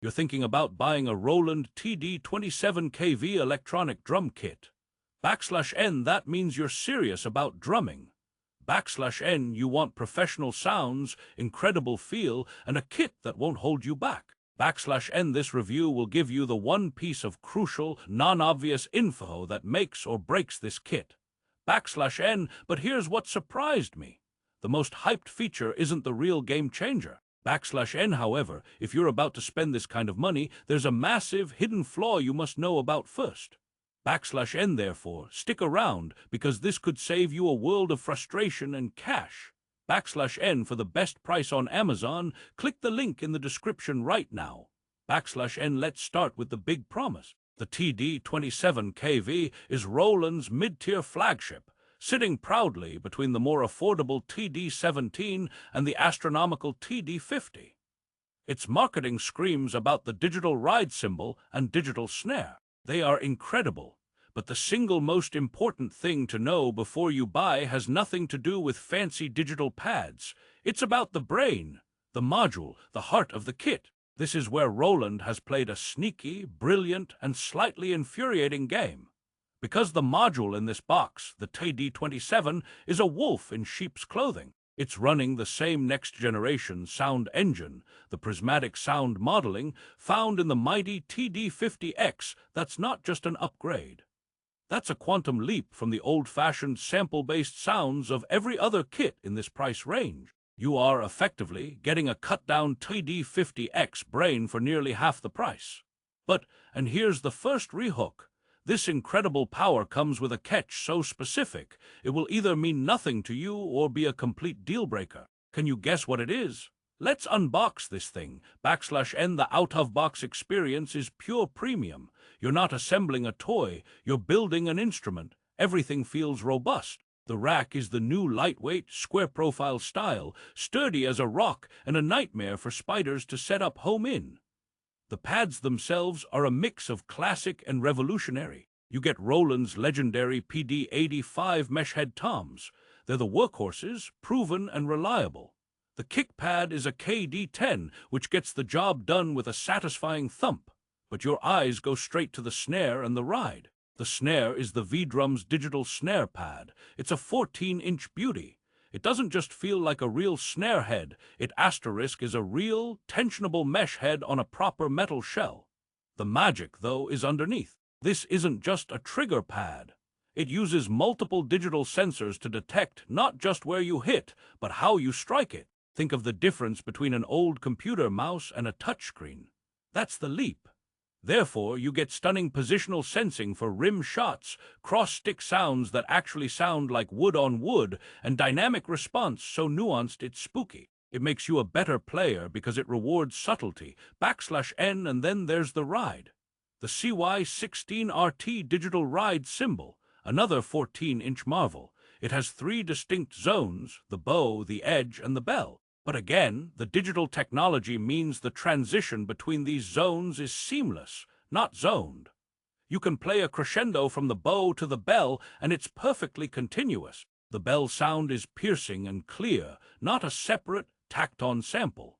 You're thinking about buying a Roland TD-27KV electronic drum kit. \N, that means you're serious about drumming. \N, you want professional sounds, incredible feel, and a kit that won't hold you back. \N, this review will give you the one piece of crucial, non-obvious info that makes or breaks this kit. \N, but here's what surprised me. The most hyped feature isn't the real game changer. \N, however, if you're about to spend this kind of money, there's a massive hidden flaw you must know about first. \N, therefore, stick around, because this could save you a world of frustration and cash. \N, for the best price on Amazon, click the link in the description right now. \N, let's start with the big promise. The TD-27KV is Roland's mid-tier flagship, sitting proudly between the more affordable TD-17 and the astronomical TD-50. Its marketing screams about the digital ride cymbal and digital snare. They are incredible, but the single most important thing to know before you buy has nothing to do with fancy digital pads. It's about the brain, the module, the heart of the kit. This is where Roland has played a sneaky, brilliant, and slightly infuriating game. Because the module in this box, the TD-27, is a wolf in sheep's clothing. It's running the same next-generation sound engine, the prismatic sound modeling, found in the MIDI TD-50X. That's not just an upgrade. That's a quantum leap from the old-fashioned sample-based sounds of every other kit in this price range. You are effectively getting a cut-down TD-50X brain for nearly half the price. But, and here's the first rehook, this incredible power comes with a catch so specific, it will either mean nothing to you or be a complete deal-breaker. Can you guess what it is? Let's unbox this thing. \N, the out-of-box experience is pure premium. You're not assembling a toy, you're building an instrument. Everything feels robust. The rack is the new lightweight, square-profile style, sturdy as a rock and a nightmare for spiders to set up home in. The pads themselves are a mix of classic and revolutionary. You get Roland's legendary PD-85 mesh head toms. They're the workhorses, proven and reliable. The kick pad is a KD-10, which gets the job done with a satisfying thump. But your eyes go straight to the snare and the ride. The snare is the V-Drum's digital snare pad. It's a 14-inch beauty. It doesn't just feel like a real snare head. It is a real, tensionable mesh head on a proper metal shell. The magic, though, is underneath. This isn't just a trigger pad. It uses multiple digital sensors to detect not just where you hit, but how you strike it. Think of the difference between an old computer mouse and a touchscreen. That's the leap. Therefore, you get stunning positional sensing for rim shots, cross-stick sounds that actually sound like wood on wood, and dynamic response so nuanced it's spooky. It makes you a better player because it rewards subtlety. \N, and then there's the ride. The CY16RT digital ride cymbal, another 14-inch marvel. It has 3 distinct zones, the bow, the edge, and the bell. But again, the digital technology means the transition between these zones is seamless, not zoned. You can play a crescendo from the bow to the bell, and it's perfectly continuous. The bell sound is piercing and clear, not a separate, tacked-on sample.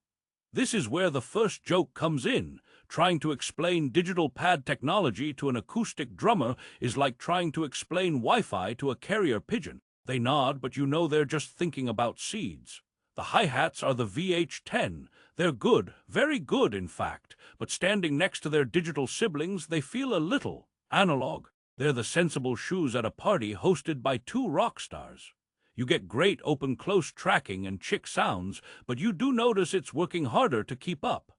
This is where the first joke comes in. Trying to explain digital pad technology to an acoustic drummer is like trying to explain Wi-Fi to a carrier pigeon. They nod, but you know they're just thinking about seeds. The hi-hats are the VH10. They're good, very good in fact, but standing next to their digital siblings, they feel a little analog. They're the sensible shoes at a party hosted by 2 rock stars. You get great open-close tracking and chick sounds, but you do notice it's working harder to keep up.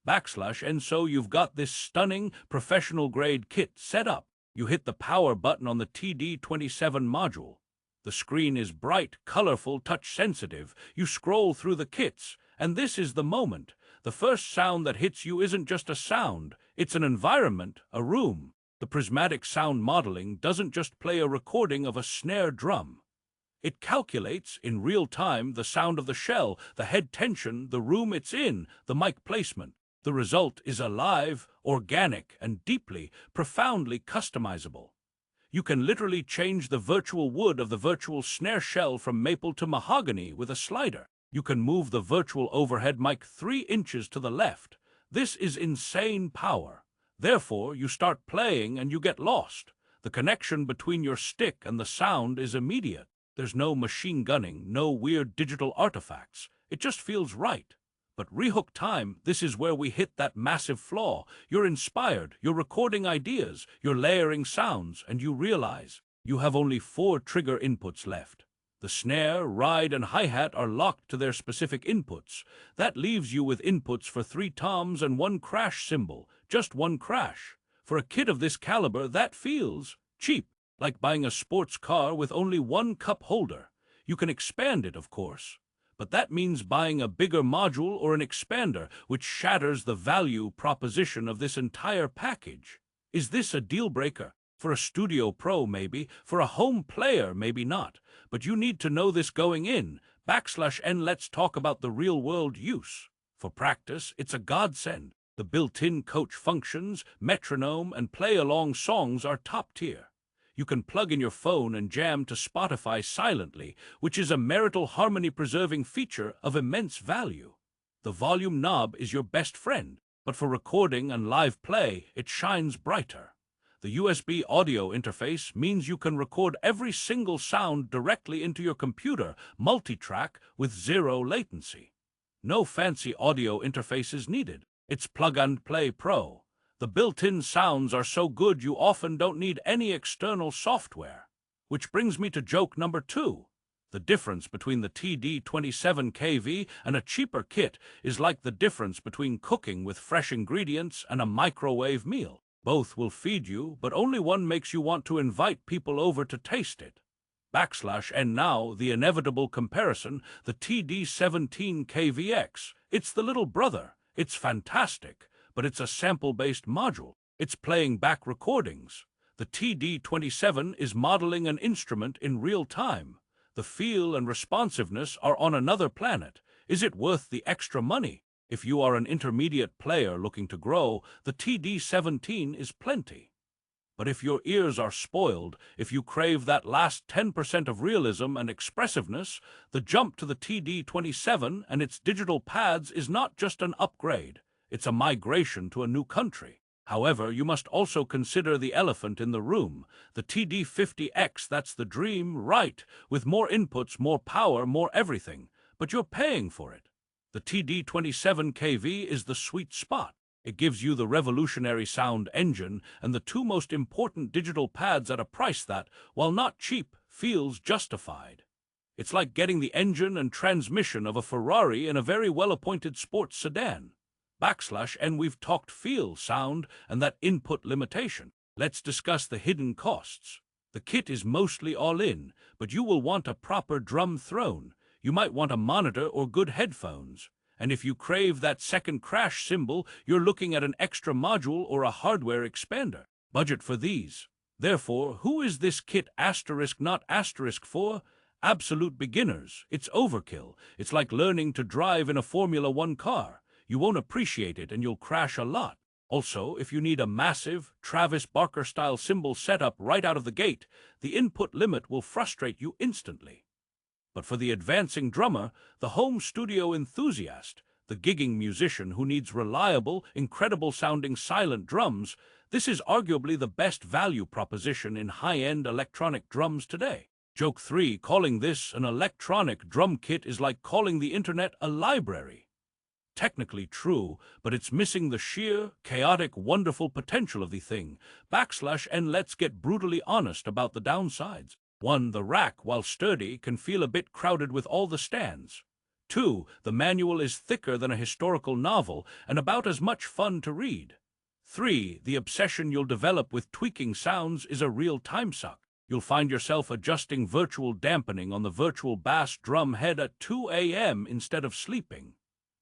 \N, so you've got this stunning, professional-grade kit set up. You hit the power button on the TD-27 module. The screen is bright, colorful, touch-sensitive. You scroll through the kits, and this is the moment. The first sound that hits you isn't just a sound, it's an environment, a room. The prismatic sound modeling doesn't just play a recording of a snare drum. It calculates, in real time, the sound of the shell, the head tension, the room it's in, the mic placement. The result is alive, organic, and deeply, profoundly customizable. You can literally change the virtual wood of the virtual snare shell from maple to mahogany with a slider. You can move the virtual overhead mic 3 inches to the left. This is insane power. Therefore, you start playing and you get lost. The connection between your stick and the sound is immediate. There's no machine gunning, no weird digital artifacts. It just feels right. But rehook time, this is where we hit that massive flaw. You're inspired, you're recording ideas, you're layering sounds, and you realize you have only 4 trigger inputs left. The snare, ride, and hi-hat are locked to their specific inputs. That leaves you with inputs for 3 toms and 1 crash cymbal, just 1 crash. For a kit of this caliber, that feels cheap, like buying a sports car with only 1 cup holder. You can expand it, of course, but that means buying a bigger module or an expander, which shatters the value proposition of this entire package. Is this a deal breaker? For a studio pro, maybe. For a home player, maybe not. But you need to know this going in. /N, let's talk about the real-world use. For practice, it's a godsend. The built-in coach functions, metronome, and play-along songs are top tier. You can plug in your phone and jam to Spotify silently, which is a marital harmony-preserving feature of immense value. The volume knob is your best friend, but for recording and live play, it shines brighter. The USB audio interface means you can record every single sound directly into your computer, multi-track with 0 latency. No fancy audio interfaces needed. It's plug-and-play pro. The built-in sounds are so good you often don't need any external software. Which brings me to joke number 2. The difference between the TD-27KV and a cheaper kit is like the difference between cooking with fresh ingredients and a microwave meal. Both will feed you, but only one makes you want to invite people over to taste it. /N now, the inevitable comparison, the TD-17KVX. It's the little brother. It's fantastic, but it's a sample-based module. It's playing back recordings. The TD-27 is modeling an instrument in real time. The feel and responsiveness are on another planet. Is it worth the extra money? If you are an intermediate player looking to grow, the TD-17 is plenty. But if your ears are spoiled, if you crave that last 10% of realism and expressiveness, the jump to the TD-27 and its digital pads is not just an upgrade, it's a migration to a new country. However, you must also consider the elephant in the room, the TD-50X. That's the dream, right, with more inputs, more power, more everything, but you're paying for it. The TD-27KV is the sweet spot. It gives you the revolutionary sound engine and the 2 most important digital pads at a price that, while not cheap, feels justified. It's like getting the engine and transmission of a Ferrari in a very well-appointed sports sedan. /N, we've talked feel, sound, and that input limitation. Let's discuss the hidden costs. The kit is mostly all-in, but you will want a proper drum throne. You might want a monitor or good headphones. And if you crave that second crash cymbal, you're looking at an extra module or a hardware expander. Budget for these. Therefore, who is this kit not for? Absolute beginners. It's overkill. It's like learning to drive in a Formula 1 car. You won't appreciate it and you'll crash a lot. Also, if you need a massive, Travis Barker-style cymbal setup right out of the gate, the input limit will frustrate you instantly. But for the advancing drummer, the home studio enthusiast, the gigging musician who needs reliable, incredible-sounding silent drums, this is arguably the best value proposition in high-end electronic drums today. Joke 3, calling this an electronic drum kit is like calling the internet a library. Technically true, but it's missing the sheer, chaotic, wonderful potential of the thing. /N, let's get brutally honest about the downsides. 1. The rack, while sturdy, can feel a bit crowded with all the stands. 2. The manual is thicker than a historical novel and about as much fun to read. 3. The obsession you'll develop with tweaking sounds is a real time suck. You'll find yourself adjusting virtual dampening on the virtual bass drum head at 2 a.m. instead of sleeping.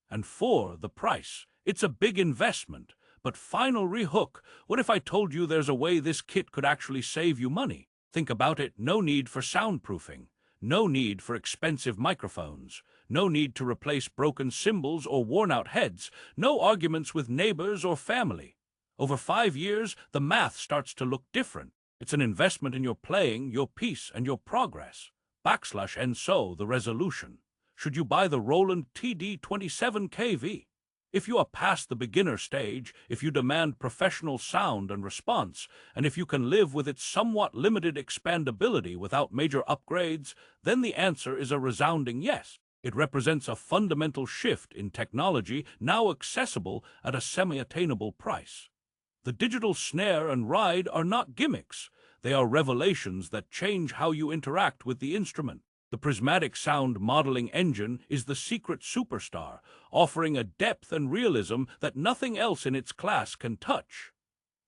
And 4. The price. It's a big investment, but final rehook. What if I told you there's a way this kit could actually save you money? Think about it. No need for soundproofing. No need for expensive microphones. No need to replace broken cymbals or worn-out heads. No arguments with neighbors or family. Over 5 years, the math starts to look different. It's an investment in your playing, your peace, and your progress. /N, so the resolution. Should you buy the Roland TD-27KV? If you are past the beginner stage, if you demand professional sound and response, and if you can live with its somewhat limited expandability without major upgrades, then the answer is a resounding yes. It represents a fundamental shift in technology now accessible at a semi-attainable price. The digital snare and ride are not gimmicks. They are revelations that change how you interact with the instrument. The prismatic sound modeling engine is the secret superstar, offering a depth and realism that nothing else in its class can touch.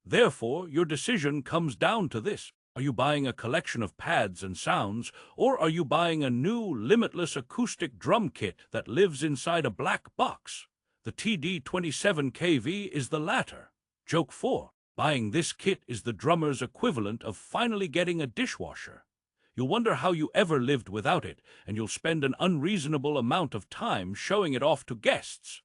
Therefore, your decision comes down to this. Are you buying a collection of pads and sounds, or are you buying a new, limitless acoustic drum kit that lives inside a black box? The TD-27KV is the latter. Joke 4. Buying this kit is the drummer's equivalent of finally getting a dishwasher. You'll wonder how you ever lived without it, and you'll spend an unreasonable amount of time showing it off to guests.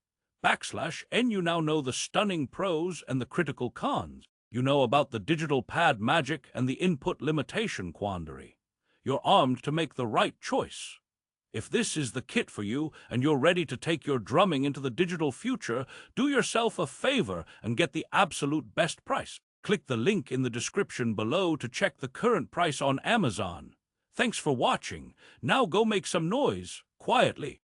\N you now know the stunning pros and the critical cons. You know about the digital pad magic and the input limitation quandary. You're armed to make the right choice. If this is the kit for you and you're ready to take your drumming into the digital future, do yourself a favor and get the absolute best price. Click the link in the description below to check the current price on Amazon. Thanks for watching. Now go make some noise, quietly.